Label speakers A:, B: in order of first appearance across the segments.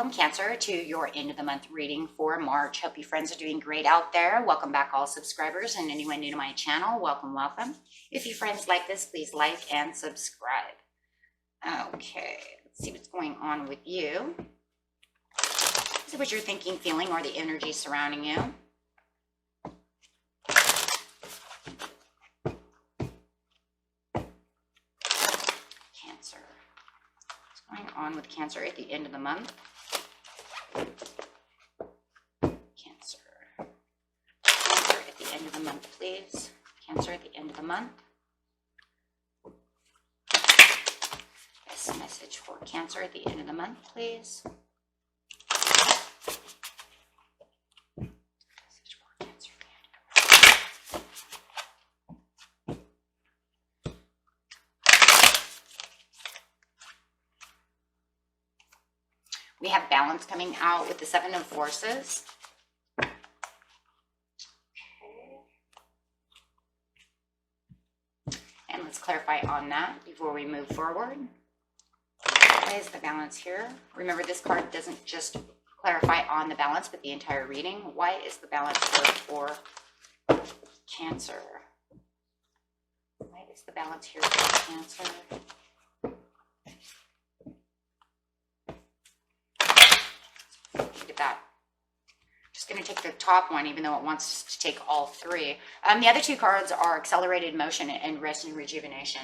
A: welcome Cancer to your end of the month reading for March. Hope you friends are doing great out there. Welcome back all subscribers and anyone new to my channel. Welcome, welcome. If you friends like this, please like and subscribe. Okay, let's see what's going on with you. See what you're thinking, feeling, or the energy surrounding you. Cancer. What's going on with Cancer at the end of the month? Cancer. Cancer at the end of the month, please. Cancer at the end of the month. Best message for Cancer at the end of the month, please. Message for Cancer at the end of the month. We have balance coming out with the Seven of Forces. Okay. And let's clarify on that before we move forward. Why is the balance here? Remember, this card doesn't just clarify on the balance, but the entire reading. Why is the balance here for Cancer? Why is the balance here for Cancer? Look at that. Just going to take the top one, even though it wants to take all three. The other two cards are accelerated motion and rest and rejuvenation.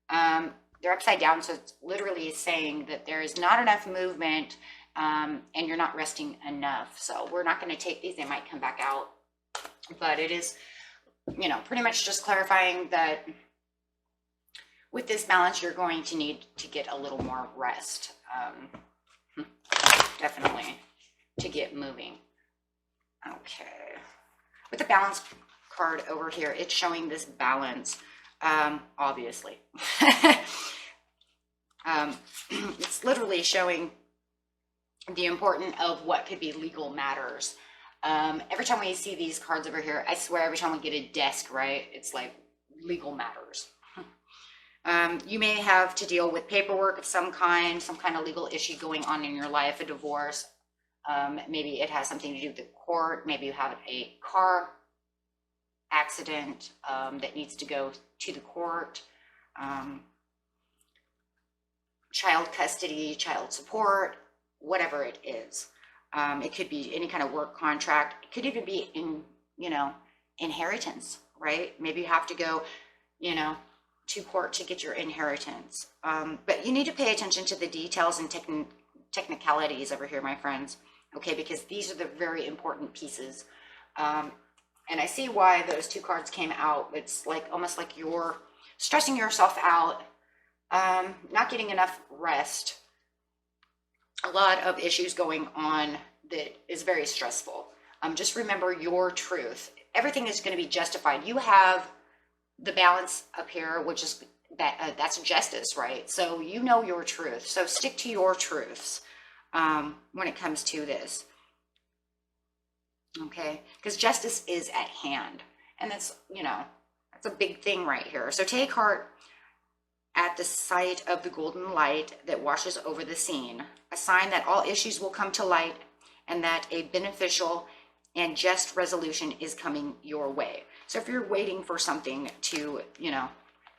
A: They're upside down, so it's literally saying that there is not enough movement and you're not resting enough. So we're not going to take these. They might come back out. But it is, you know, pretty much just clarifying that with this balance, you're going to need to get a little more rest. Definitely to get moving. Okay. With the balance card over here, it's showing this balance, obviously. It's literally showing the importance of what could be legal matters. Every time we see these cards over here, I swear every time we get a desk, right, it's like legal matters. You may have to deal with paperwork of some kind of legal issue going on in your life, a divorce. Maybe it has something to do with the court. Maybe you have a car accident that needs to go to the court. Child custody, child support, whatever it is. It could be any kind of work contract. It could even be in, you know, inheritance, right? Maybe you have to go, you know, to court to get your inheritance. But you need to pay attention to the details and technicalities over here, my friends. Okay, because these are the very important pieces. And I see why those two cards came out. It's like almost like you're stressing yourself out, not getting enough rest. A lot of issues going on that is very stressful. Just remember your truth. Everything is going to be justified. You have the balance up here, which is that's justice, right? So you know your truth. So stick to your truths when it comes to this. Okay, because justice is at hand, and that's, you know, that's a big thing right here. So take heart at the sight of the golden light that washes over the scene, a sign that all issues will come to light and that a beneficial and just resolution is coming your way. So if you're waiting for something to, you know,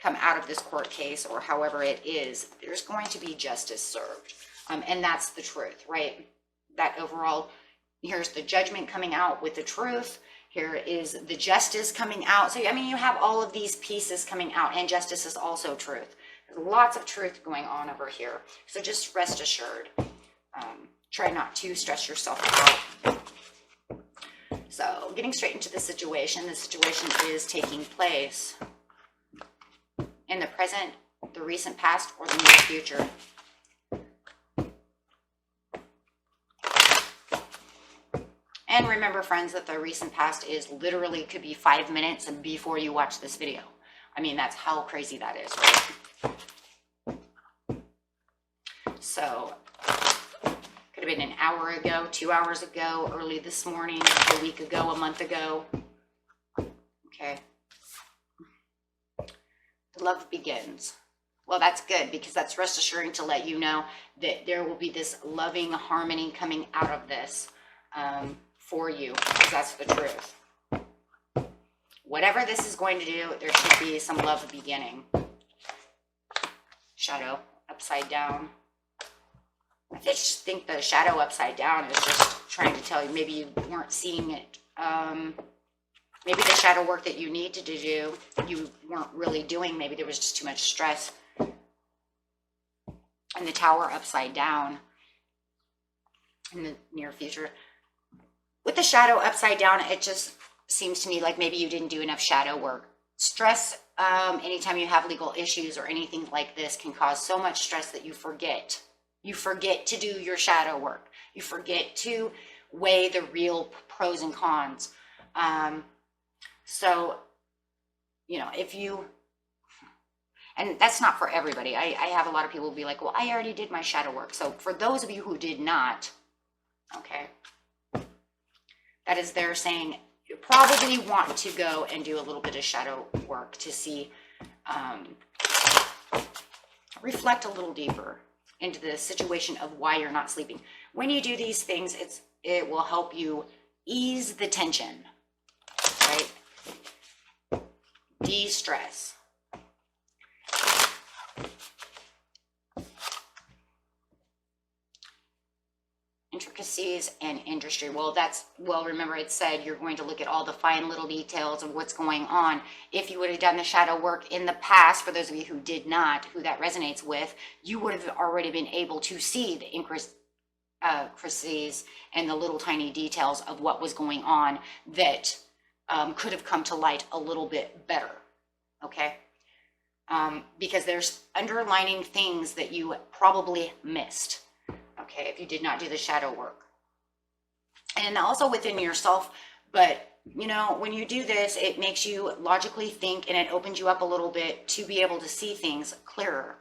A: come out of this court case or however it is, there's going to be justice served. And that's the truth, right? That overall, here's the judgment coming out with the truth. Here is the justice coming out. So, I mean, you have all of these pieces coming out, and justice is also truth. There's lots of truth going on over here. So just rest assured. Try not to stress yourself out. So getting straight into the situation is taking place in the present, the recent past, or the near future. And remember, friends, that the recent past is literally could be 5 minutes before you watch this video. I mean, that's how crazy that is, right? So could have been an hour ago, 2 hours ago, early this morning, a week ago, a month ago. Okay. Love begins. Well, that's good, because that's rest assuring to let you know that there will be this loving harmony coming out of this for you, because that's the truth. Whatever this is going to do, there should be some love beginning. Shadow upside down. I just think the shadow upside down is just trying to tell you, maybe you weren't seeing it. Maybe the shadow work that you need to do, you weren't really doing. Maybe there was just too much stress. And the Tower upside down in the near future. With the shadow upside down, it just seems to me like maybe you didn't do enough shadow work. Stress, anytime you have legal issues or anything like this, can cause so much stress that you forget. You forget to do your shadow work. You forget to weigh the real pros and cons. So, you know, if you, and that's not for everybody. I have a lot of people be like, well, I already did my shadow work. So for those of you who did not, okay, that is they're saying you probably want to go and do a little bit of shadow work to see, reflect a little deeper into the situation of why you're not sleeping. When you do these things, it will help you ease the tension, right? De-stress. Intricacies and industry. Well, remember it said you're going to look at all the fine little details of what's going on. If you would have done the shadow work in the past, for those of you who did not, who that resonates with, you would have already been able to see the intricacies and the little tiny details of what was going on that could have come to light a little bit better, okay? Because there's underlining things that you probably missed. Okay, if you did not do the shadow work. And also within yourself, but you know, when you do this, it makes you logically think, and it opens you up a little bit to be able to see things clearer.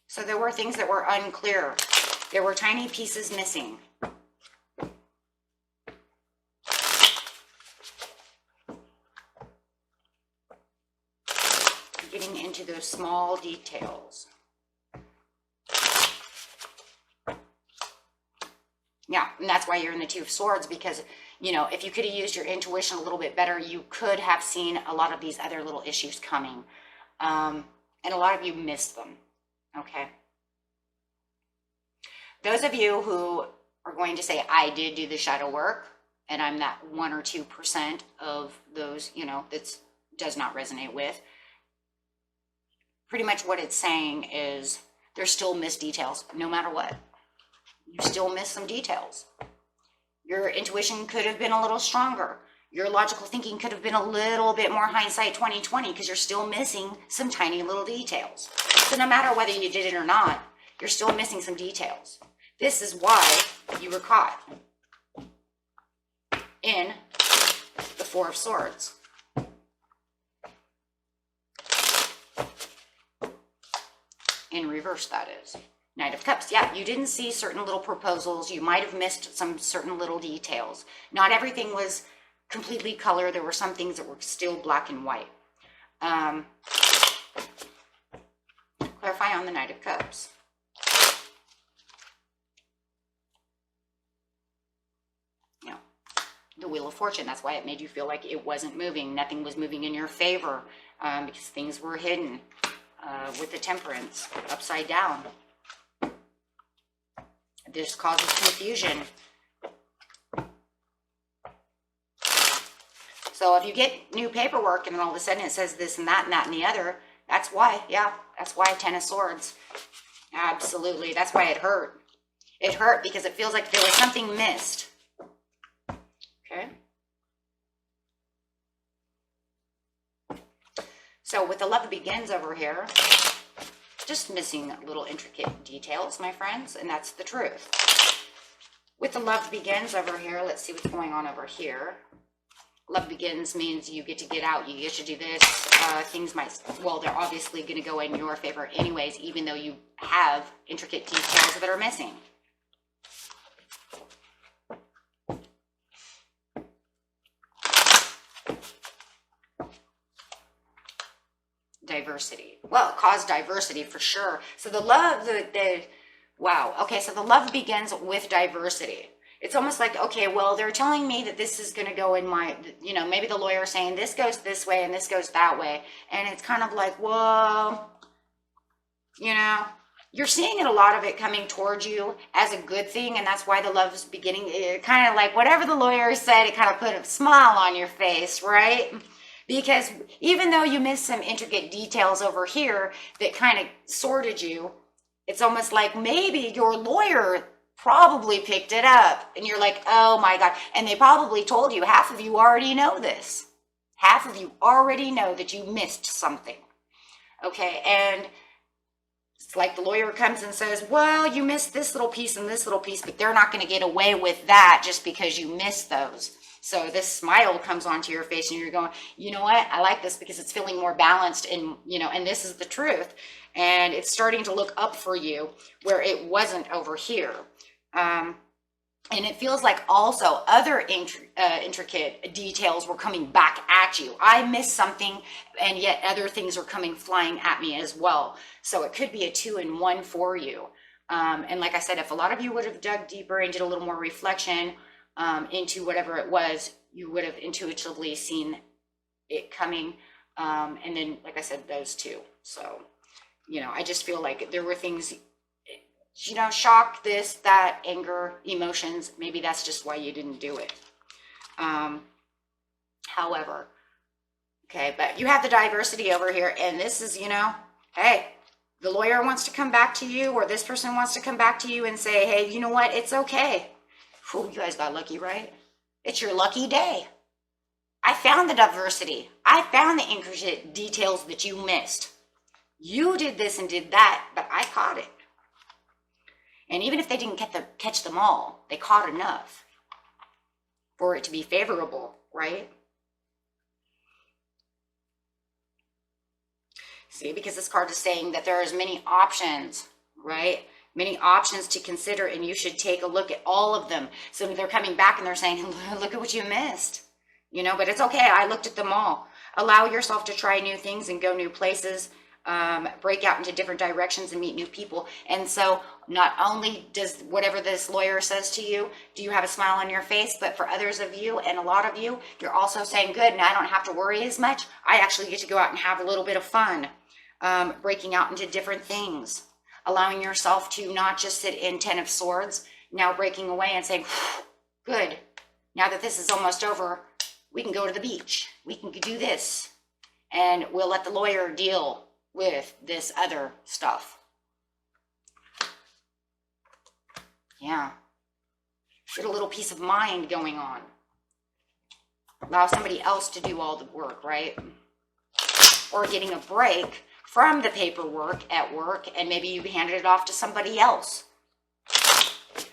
A: So there were things that were unclear. There were tiny pieces missing. Getting into those small details. Yeah, and that's why you're in the Two of Swords, because, you know, if you could have used your intuition a little bit better, you could have seen a lot of these other little issues coming. And a lot of you missed them, okay? Those of you who are going to say, I did do the shadow work, and I'm that 1 or 2% of those, you know, that does not resonate with, pretty much what it's saying is there's still missed details, no matter what. You still miss some details. Your intuition could have been a little stronger. Your logical thinking could have been a little bit more hindsight 2020, because you're still missing some tiny little details. So no matter whether you did it or not, you're still missing some details. This is why you were caught in the Four of Swords. In reverse, that is. Knight of Cups. Yeah, you didn't see certain little proposals. You might have missed some certain little details. Not everything was completely color. There were some things that were still black and white. Clarify on the Knight of Cups. You know, the Wheel of Fortune. That's why it made you feel like it wasn't moving. Nothing was moving in your favor, because things were hidden. With the Temperance upside down. This causes confusion. So if you get new paperwork and then all of a sudden it says this and that and the other, that's why, yeah, that's why Ten of Swords. Absolutely, that's why it hurt. It hurt because it feels like there was something missed. Okay. So with the Love Begins over here, just missing little intricate details, my friends, and that's the truth. With the Love Begins over here, let's see what's going on over here. Love Begins means you get to get out, you get to do this. Things might, well, they're obviously going to go in your favor anyways, even though you have intricate details that are missing. diversity. Well, it caused diversity for sure. So the love, wow. Okay, so the love begins with diversity. It's almost like, okay, well, they're telling me that this is going to go in my, you know, maybe the lawyer is saying this goes this way and this goes that way. And it's kind of like, well, you know, you're seeing it, a lot of it coming towards you as a good thing. And that's why the love is beginning. It kind of like whatever the lawyer said, it kind of put a smile on your face, right? Because even though you missed some intricate details over here that kind of sorted you, it's almost like maybe your lawyer probably picked it up and you're like, oh my God. And they probably told you, half of you already know this. Half of you already know that you missed something. Okay. And it's like the lawyer comes and says, well, you missed this little piece and this little piece, but they're not going to get away with that just because you missed those. So this smile comes onto your face and you're going, you know what? I like this because it's feeling more balanced and, you know, and this is the truth. And it's starting to look up for you where it wasn't over here. And it feels like also other intricate details were coming back at you. I missed something and yet other things are coming flying at me as well. So it could be a 2-in-1 for you. And like I said, if a lot of you would have dug deeper and did a little more reflection into whatever it was, you would have intuitively seen it coming. And then, like I said, those two. So, you know, I just feel like there were things, you know, shock, this, that, anger, emotions. Maybe that's just why you didn't do it. However, okay, but you have the diversity over here. And this is, you know, hey, the lawyer wants to come back to you, or this person wants to come back to you and say, hey, you know what? It's okay. Whew, you guys got lucky, right? It's your lucky day. I found the diversity. I found the intricate details that you missed. You did this and did that, but I caught it. And even if they didn't catch them all, they caught enough for it to be favorable, right? See, because this card is saying that there is many options, right? Many options to consider, and you should take a look at all of them. So they're coming back and they're saying, look at what you missed, you know, but it's okay. I looked at them all. Allow yourself to try new things and go new places, break out into different directions and meet new people. And so not only does whatever this lawyer says to you, do you have a smile on your face, but for others of you and a lot of you, you're also saying, good, now I don't have to worry as much. I actually get to go out and have a little bit of fun, breaking out into different things. Allowing yourself to not just sit in 10 of Swords, now breaking away and saying, good, now that this is almost over, we can go to the beach. We can do this. And we'll let the lawyer deal with this other stuff. Yeah. Get a little peace of mind going on. Allow somebody else to do all the work, right? Or getting a break from the paperwork at work, and maybe you handed it off to somebody else.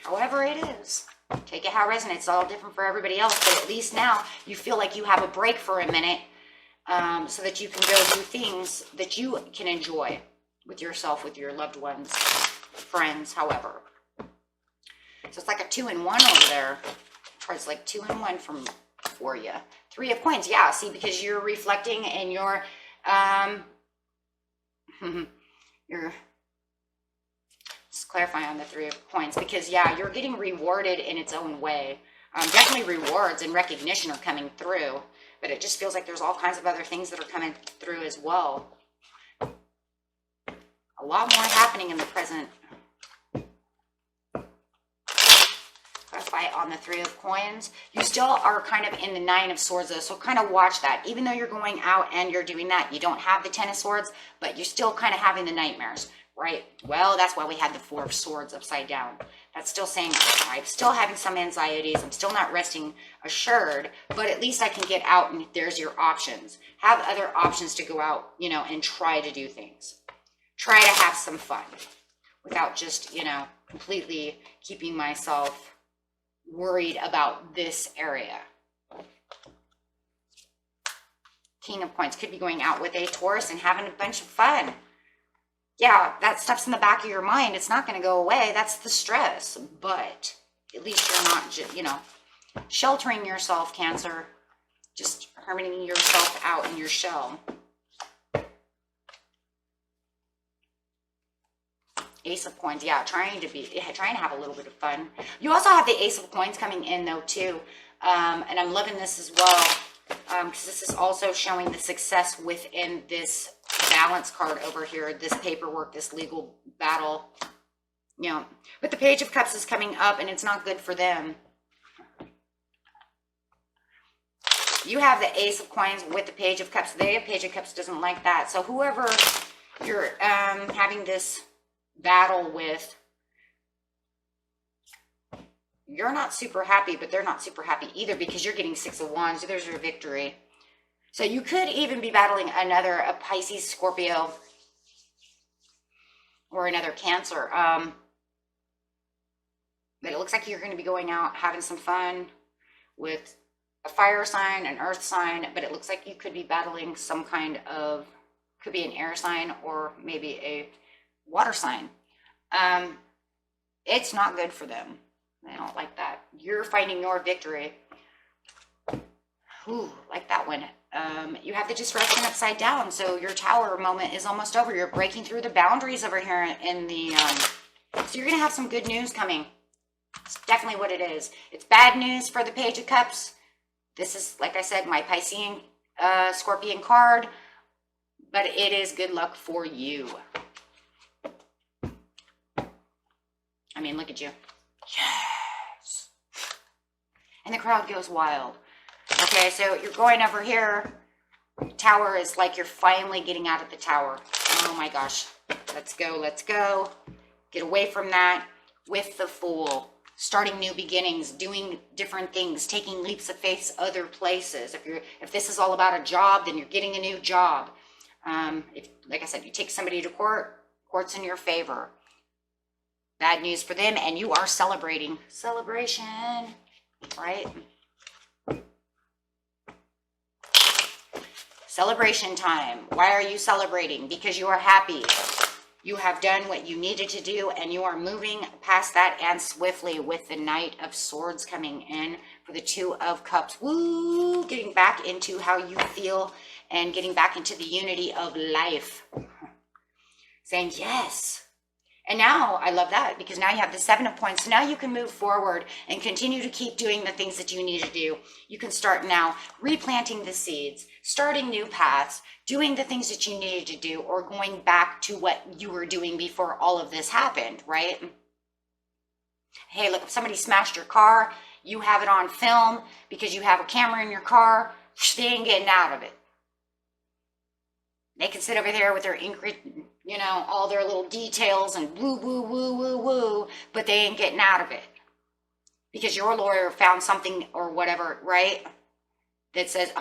A: However it is, take it how it resonates. It's all different for everybody else, but at least now you feel like you have a break for a minute, so that you can go do things that you can enjoy with yourself, with your loved ones, friends, however. So it's like a 2-in-1 over there. It's like 2-in-1 for you. 3 of Coins, yeah. See, because you're reflecting and you're just clarifying on the 3 of Coins, because yeah, you're getting rewarded in its own way. Definitely rewards and recognition are coming through, but it just feels like there's all kinds of other things that are coming through as well. A lot more happening in the present. Clarify on the 3 of Coins. You still are kind of in the 9 of Swords though, so kind of watch that. Even though you're going out and you're doing that, you don't have the 10 of Swords, but you're still kind of having the nightmares, right? Well, that's why we had the 4 of Swords upside down. That's still saying I'm still having some anxieties. I'm still not resting assured, but at least I can get out and there's your options. Have other options to go out, you know, and try to do things. Try to have some fun without just, you know, completely keeping myself worried about this area. King of Coins could be going out with a Taurus and having a bunch of fun. Yeah, that stuff's in the back of your mind. It's not going to go away. That's the stress. But at least you're not, you know, sheltering yourself, Cancer. Just hermiting yourself out in your shell. Ace of Coins, yeah, trying to have a little bit of fun. You also have the Ace of Coins coming in though too, and I'm loving this as well, because this is also showing the success within this balance card over here, this paperwork, this legal battle, you know. But the Page of Cups is coming up, and it's not good for them. You have the Ace of Coins with the Page of Cups. The Page of Cups doesn't like that. So whoever you're having this battle with, you're not super happy, but they're not super happy either, because you're getting Six of Wands. So there's your victory. So you could even be battling a Pisces, Scorpio, or another Cancer. But it looks like you're going to be going out having some fun with a fire sign, an earth sign, but it looks like you could be battling some kind of, could be an air sign or maybe a water sign. It's not good for them. They don't like that. You're finding your victory. Ooh, like that one. You have the Disruption upside down. So your Tower moment is almost over. You're breaking through the boundaries over here in the, so you're going to have some good news coming. It's definitely what it is. It's bad news for the Page of Cups. This is, like I said, my Piscean, Scorpion card, but it is good luck for you. I mean, look at you. Yes. And the crowd goes wild. Okay, so you're going over here. Tower is like you're finally getting out of the Tower. Oh my gosh. Let's go, let's go. Get away from that with the Fool. Starting new beginnings, doing different things, taking leaps of faith other places. If this is all about a job, then you're getting a new job. If, like I said, you take somebody to court, court's in your favor. Bad news for them, and you are celebrating. Celebration, right? Celebration time. Why are you celebrating? Because you are happy. You have done what you needed to do, and you are moving past that, and swiftly, with the Knight of Swords coming in for the Two of Cups. Woo! Getting back into how you feel and getting back into the unity of life. Saying yes. And now, I love that, because now you have the Seven of Points. So now you can move forward and continue to keep doing the things that you need to do. You can start now replanting the seeds, starting new paths, doing the things that you needed to do, or going back to what you were doing before all of this happened, right? Hey, look, if somebody smashed your car, you have it on film because you have a camera in your car, they ain't getting out of it. They can sit over there with their you know, all their little details and woo, woo, woo, woo, woo, but they ain't getting out of it. Because your lawyer found something or whatever, right? That says,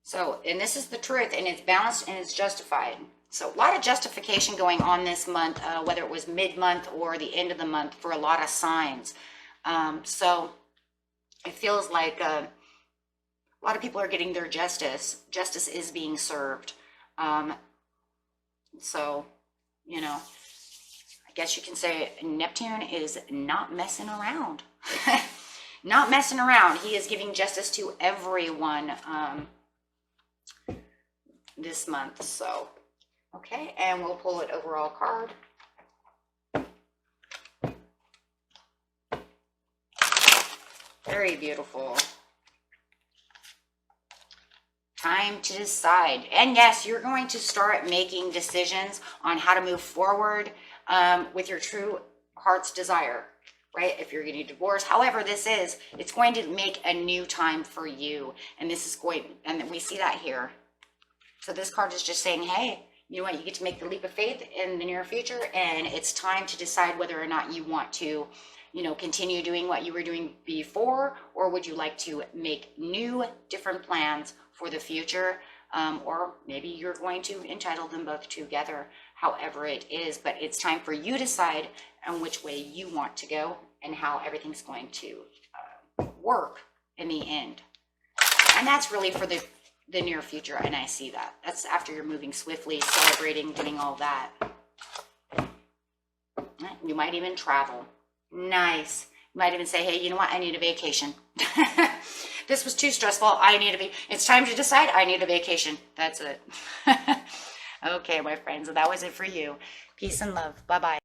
A: So, and this is the truth, and it's balanced and it's justified. So a lot of justification going on this month, whether it was mid-month or the end of the month, for a lot of signs. So it feels like a lot of people are getting their justice. Justice is being served. So, you know, I guess you can say Neptune is not messing around. Not messing around. He is giving justice to everyone this month. So, okay, and we'll pull it overall card. Very beautiful. Time to decide. And yes, you're going to start making decisions on how to move forward with your true heart's desire, right? If you're getting divorced, however this is, it's going to make a new time for you. And this is going, and we see that here. So this card is just saying, hey, you know what? You get to make the leap of faith in the near future, and it's time to decide whether or not you want to, you know, continue doing what you were doing before, or would you like to make new, different plans for the future, or maybe you're going to entitle them both together, however it is. But it's time for you to decide on which way you want to go and how everything's going to work in the end. And that's really for the near future, and I see that. That's after you're moving swiftly, celebrating, doing all that. You might even travel. Nice. You might even say, hey, you know what? I need a vacation. This was too stressful. It's time to decide. I need a vacation. That's it. Okay, my friends, so that was it for you. Peace and love. Bye-bye.